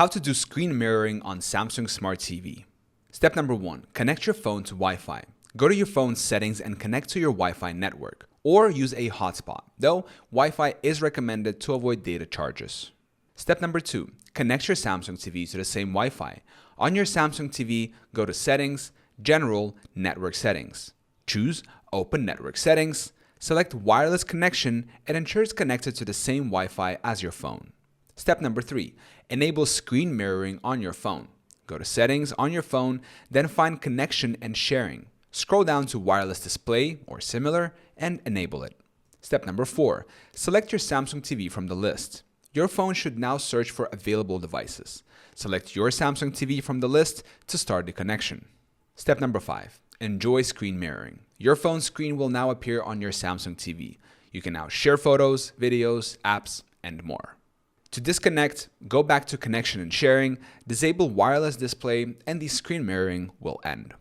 How to do screen mirroring on Samsung Smart TV. Step number 1. Connect your phone to Wi-Fi. Go to your phone's settings and connect to your Wi-Fi network, or use a hotspot, though Wi-Fi is recommended to avoid data charges. Step number 2. Connect your Samsung TV to the same Wi-Fi. On your Samsung TV, go to Settings, General, Network Settings. Choose Open Network Settings, select Wireless Connection, and ensure it's connected to the same Wi-Fi as your phone. Step number 3. Enable screen mirroring on your phone. Go to Settings on your phone, then find Connection and Sharing. Scroll down to Wireless Display or similar and enable it. Step number 4. Select your Samsung TV from the list. Your phone should now search for available devices. Select your Samsung TV from the list to start the connection. Step number 5. Enjoy screen mirroring. Your phone screen will now appear on your Samsung TV. You can now share photos, videos, apps, and more. To disconnect, go back to Connection and Sharing, disable Wireless Display, and the screen mirroring will end.